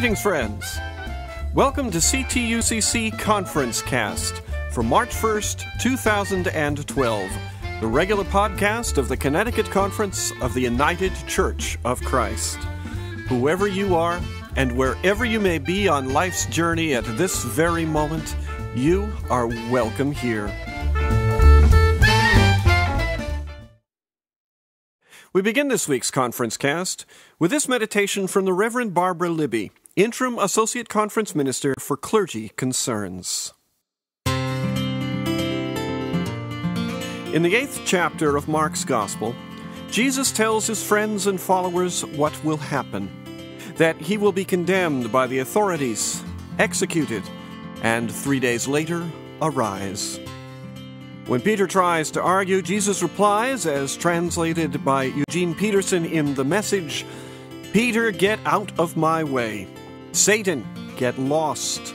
Greetings, friends. Welcome to CTUCC ConferenceCast for March 1st, 2012, the regular podcast of the Connecticut Conference of the United Church of Christ. Whoever you are, and wherever you may be on life's journey at this very moment, you are welcome here. We begin this week's ConferenceCast with this meditation from the Reverend Barbara Libby, Interim Associate Conference Minister for Clergy Concerns. In the 8th chapter of Mark's Gospel, Jesus tells his friends and followers what will happen, that he will be condemned by the authorities, executed, and 3 days later, arise. When Peter tries to argue, Jesus replies, as translated by Eugene Peterson in The Message, "Peter, get out of my way. Satan, get lost.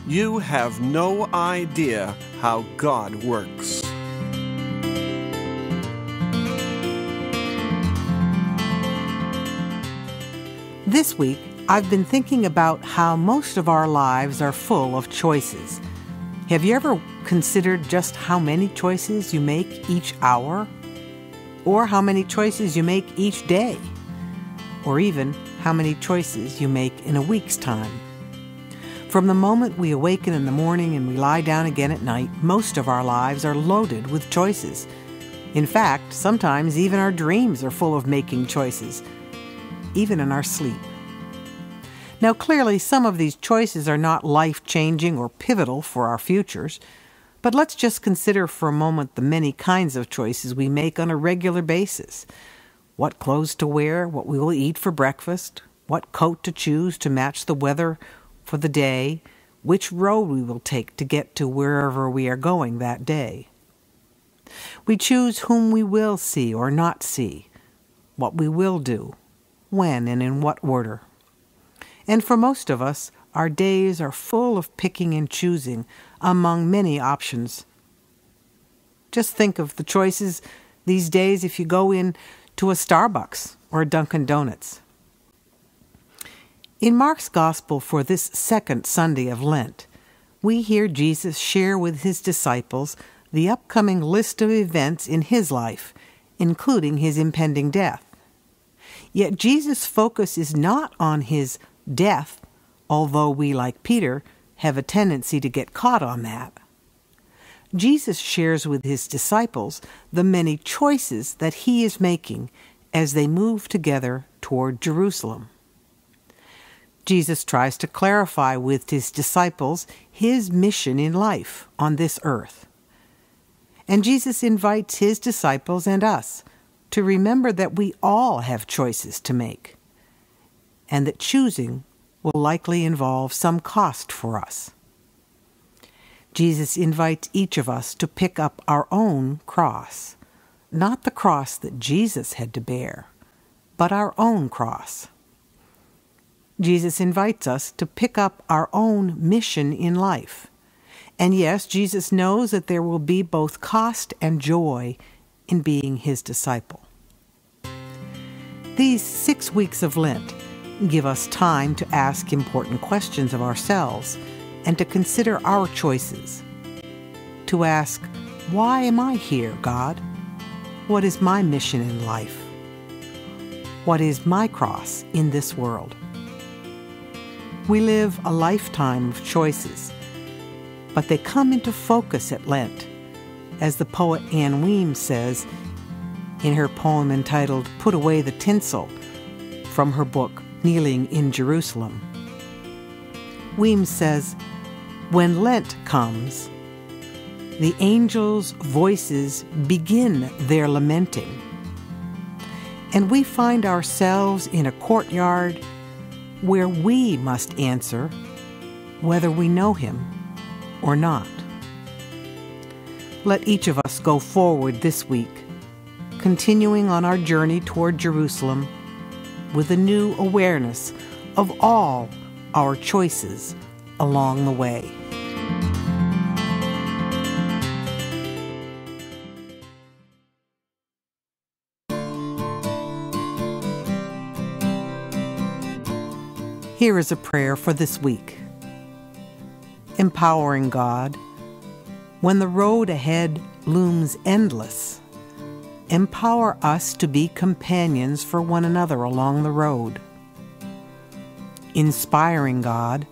You have no idea how God works." This week, I've been thinking about how most of our lives are full of choices. Have you ever considered just how many choices you make each hour? Or how many choices you make each day? Or even how many choices you make in a week's time? From the moment we awaken in the morning and we lie down again at night, most of our lives are loaded with choices. In fact, sometimes even our dreams are full of making choices, even in our sleep. Now, clearly, some of these choices are not life-changing or pivotal for our futures, but let's just consider for a moment the many kinds of choices we make on a regular basis. What clothes to wear, what we will eat for breakfast, what coat to choose to match the weather for the day, which road we will take to get to wherever we are going that day. We choose whom we will see or not see, what we will do, when and in what order. And for most of us, our days are full of picking and choosing among many options. Just think of the choices these days if you go in to a Starbucks or a Dunkin' Donuts. In Mark's Gospel for this second Sunday of Lent, we hear Jesus share with his disciples the upcoming list of events in his life, including his impending death. Yet Jesus' focus is not on his death, although we, like Peter, have a tendency to get caught on that. Jesus shares with his disciples the many choices that he is making as they move together toward Jerusalem. Jesus tries to clarify with his disciples his mission in life on this earth. And Jesus invites his disciples and us to remember that we all have choices to make, and that choosing will likely involve some cost for us. Jesus invites each of us to pick up our own cross, not the cross that Jesus had to bear, but our own cross. Jesus invites us to pick up our own mission in life. And yes, Jesus knows that there will be both cost and joy in being his disciple. These 6 weeks of Lent give us time to ask important questions of ourselves and to consider our choices. To ask, why am I here, God? What is my mission in life? What is my cross in this world? We live a lifetime of choices, but they come into focus at Lent, as the poet Anne Weems says in her poem entitled "Put Away the Tinsel" from her book Kneeling in Jerusalem. Weems says, "When Lent comes, the angels' voices begin their lamenting, and we find ourselves in a courtyard where we must answer whether we know him or not." Let each of us go forward this week, continuing on our journey toward Jerusalem with a new awareness of all our choices along the way. Here is a prayer for this week. Empowering God. When the road ahead looms endless, empower us to be companions for one another along the road. Inspiring God.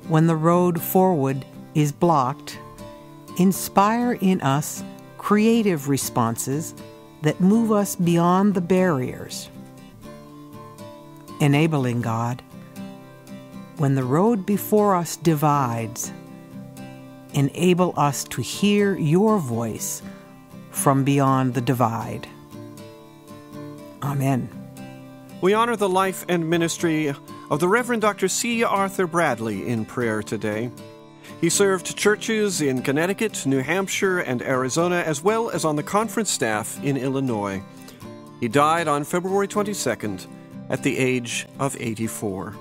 When the road forward is blocked, inspire in us creative responses that move us beyond the barriers. Enabling God. When the road before us divides, enable us to hear your voice from beyond the divide. Amen. We honor the life and ministry of the Reverend Dr. C. Arthur Bradley in prayer today. He served churches in Connecticut, New Hampshire, and Arizona, as well as on the conference staff in Illinois. He died on February 22nd at the age of 84.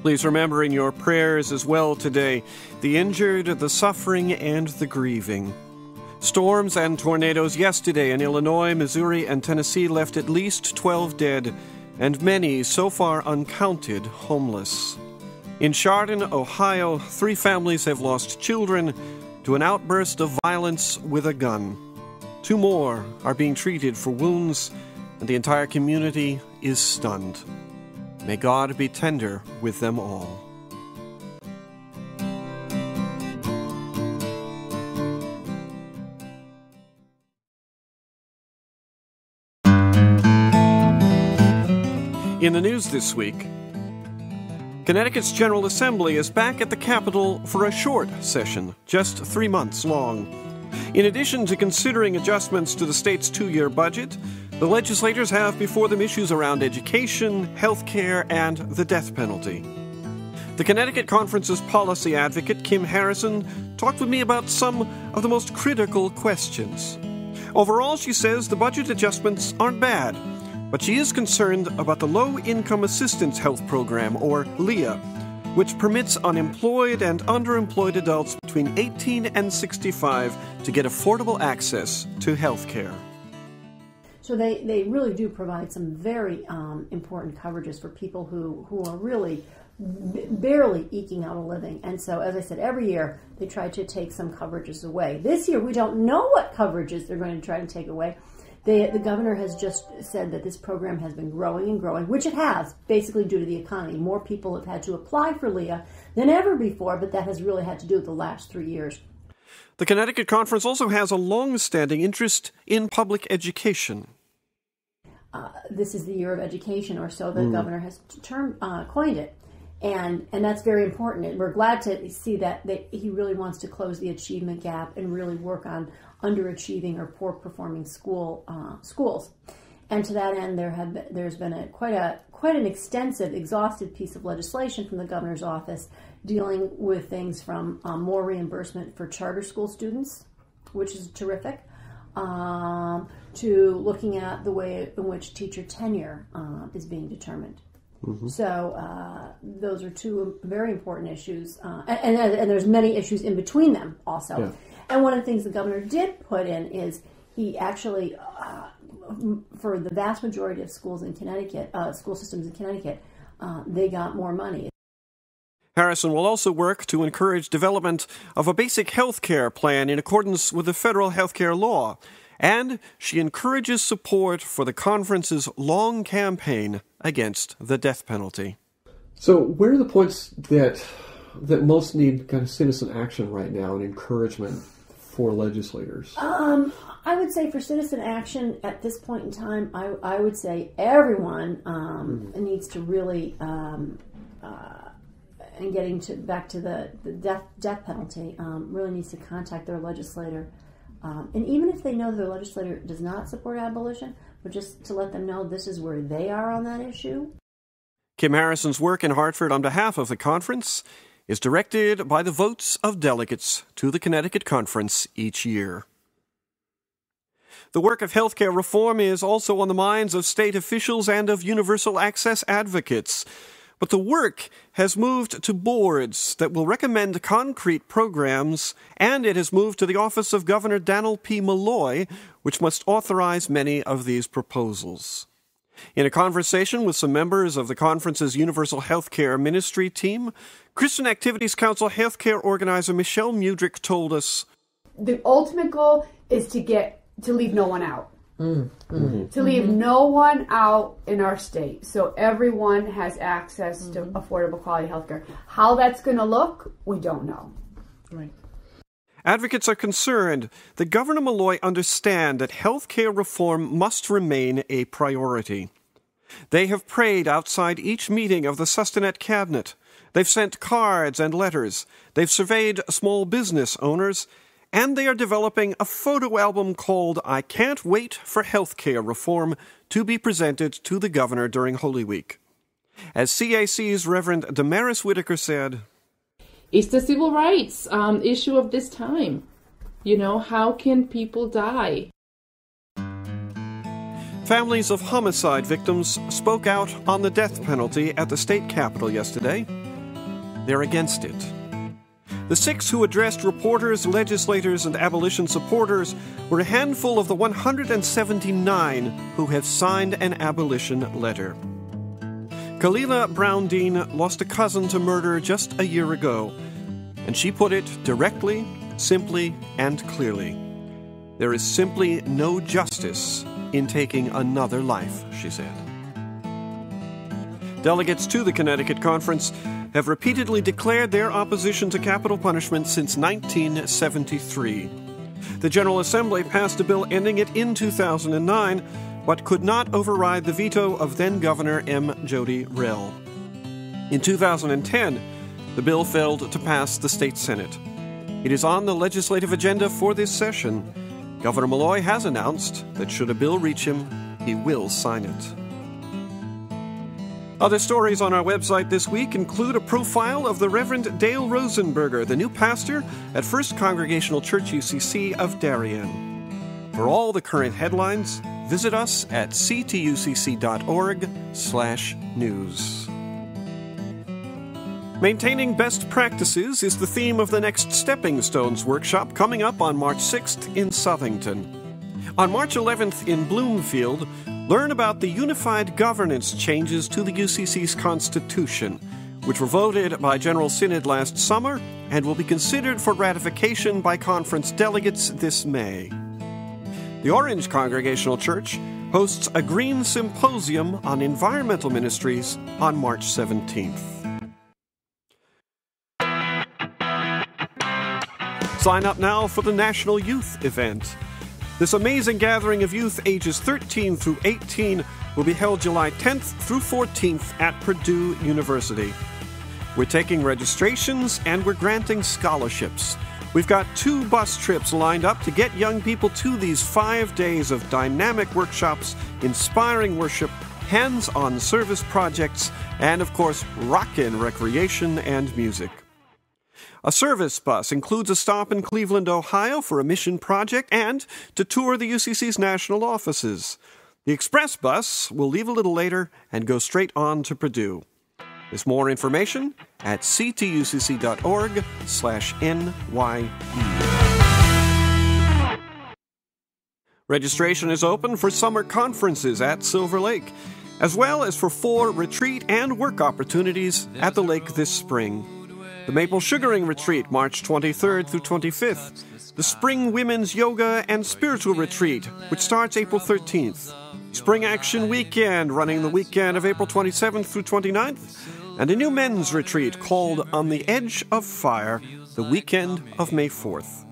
Please remember in your prayers as well today the injured, the suffering, and the grieving. Storms and tornadoes yesterday in Illinois, Missouri, and Tennessee left at least 12 dead, and many, so far uncounted, homeless. In Chardon, Ohio, 3 families have lost children to an outburst of violence with a gun. 2 more are being treated for wounds, and the entire community is stunned. May God be tender with them all. In the news this week, Connecticut's General Assembly is back at the Capitol for a short session, just 3 months long. In addition to considering adjustments to the state's 2-year budget, the legislators have before them issues around education, health care, and the death penalty. The Connecticut Conference's policy advocate, Kim Harrison, talked with me about some of the most critical questions. Overall, she says the budget adjustments aren't bad, but she is concerned about the Low-Income Assistance Health Program, or LIA, which permits unemployed and underemployed adults between 18 and 65 to get affordable access to health care. So they really do provide some very important coverages for people who are really barely eking out a living. And so, as I said, every year they try to take some coverages away. This year we don't know what coverages they're going to try to take away. The governor has just said that this program has been growing and growing, which it has, basically due to the economy. More people have had to apply for LIA than ever before, but that has really had to do with the last 3 years. The Connecticut Conference also has a long-standing interest in public education. This is the year of education, or so the governor has coined it. And that's very important. And we're glad to see that he really wants to close the achievement gap and really work on underachieving or poor performing schools. And to that end, there's been quite an extensive, exhaustive piece of legislation from the governor's office dealing with things from more reimbursement for charter school students, which is terrific, to looking at the way in which teacher tenure is being determined. Mm-hmm. So those are 2 very important issues, and there's many issues in between them also. Yeah. And one of the things the governor did put in is he actually, for the vast majority of schools in Connecticut, school systems in Connecticut, they got more money. Harrison will also work to encourage development of a basic health care plan in accordance with the federal health care law. And she encourages support for the conference's long campaign against the death penalty. So where are the points that most need kind of citizen action right now and encouragement for legislators? I would say for citizen action at this point in time, I would say everyone needs to really, and getting back to the death penalty, really needs to contact their legislator. And even if they know their legislator does not support abolition, but just to let them know this is where they are on that issue. Kim Harrison's work in Hartford on behalf of the conference is directed by the votes of delegates to the Connecticut Conference each year. The work of healthcare reform is also on the minds of state officials and of universal access advocates. But the work has moved to boards that will recommend concrete programs, and it has moved to the office of Governor Daniel P. Malloy, which must authorize many of these proposals. In a conversation with some members of the conference's Universal Healthcare Ministry team, Christian Activities Council healthcare organizer Michelle Mudrick told us, the ultimate goal is to leave no one out. To leave no one out in our state, so everyone has access to affordable quality healthcare. How that's going to look, we don't know. Right. Advocates are concerned that Governor Malloy understand that healthcare reform must remain a priority. They have prayed outside each meeting of the SustiNet Cabinet. They've sent cards and letters. They've surveyed small business owners. And they are developing a photo album called I Can't Wait for Healthcare Reform to be presented to the governor during Holy Week. As CAC's Reverend Damaris Whitaker said, it's the civil rights issue of this time. You know, how can people die? Families of homicide victims spoke out on the death penalty at the state capitol yesterday. They're against it. The 6 who addressed reporters, legislators, and abolition supporters were a handful of the 179 who have signed an abolition letter. Kalila Brown-Dean lost a cousin to murder just a year ago, and she put it directly, simply, and clearly. There is simply no justice in taking another life, she said. Delegates to the Connecticut Conference have repeatedly declared their opposition to capital punishment since 1973. The General Assembly passed a bill ending it in 2009, but could not override the veto of then-Governor M. Jody Rell. In 2010, the bill failed to pass the state Senate. It is on the legislative agenda for this session. Governor Malloy has announced that should a bill reach him, he will sign it. Other stories on our website this week include a profile of the Reverend Dale Rosenberger, the new pastor at First Congregational Church UCC of Darien. For all the current headlines, visit us at ctucc.org/news. Maintaining best practices is the theme of the next Stepping Stones workshop coming up on March 6th in Southington. On March 11th in Bloomfield, learn about the unified governance changes to the UCC's Constitution, which were voted by General Synod last summer and will be considered for ratification by conference delegates this May. The Orange Congregational Church hosts a Green Symposium on Environmental Ministries on March 17th. Sign up now for the National Youth Event. This amazing gathering of youth ages 13 through 18 will be held July 10th through 14th at Purdue University. We're taking registrations and we're granting scholarships. We've got 2 bus trips lined up to get young people to these 5 days of dynamic workshops, inspiring worship, hands-on service projects, and of course, rockin' recreation and music. A service bus includes a stop in Cleveland, Ohio for a mission project and to tour the UCC's national offices. The express bus will leave a little later and go straight on to Purdue. There's more information at ctucc.org/NYE. Registration is open for summer conferences at Silver Lake, as well as for 4 retreat and work opportunities at the lake this spring. The Maple Sugaring Retreat, March 23rd through 25th. The Spring Women's Yoga and Spiritual Retreat, which starts April 13th. Spring Action Weekend, running the weekend of April 27th through 29th. And a new men's retreat called On the Edge of Fire, the weekend of May 4th.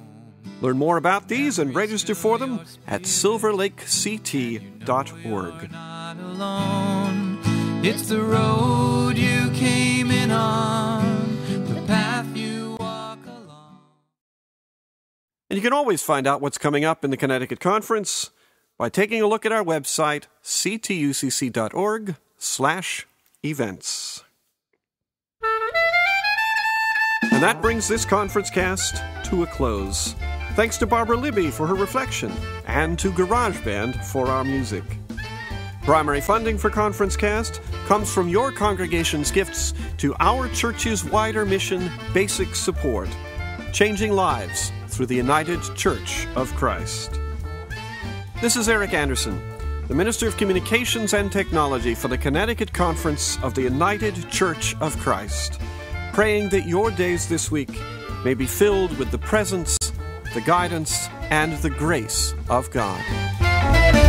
Learn more about these and register for them at silverlakect.org. Not alone. It's the road you came in on. And you can always find out what's coming up in the Connecticut Conference by taking a look at our website, ctucc.org/events. And that brings this ConferenceCast to a close. Thanks to Barbara Libby for her reflection and to GarageBand for our music. Primary funding for ConferenceCast comes from your congregation's gifts to our church's wider mission, basic support, changing lives through the United Church of Christ. This is Eric Anderson. the Minister of Communications and Technology for the Connecticut Conference of the United Church of Christ, praying that your days this week may be filled with the presence, the guidance, and the grace of God.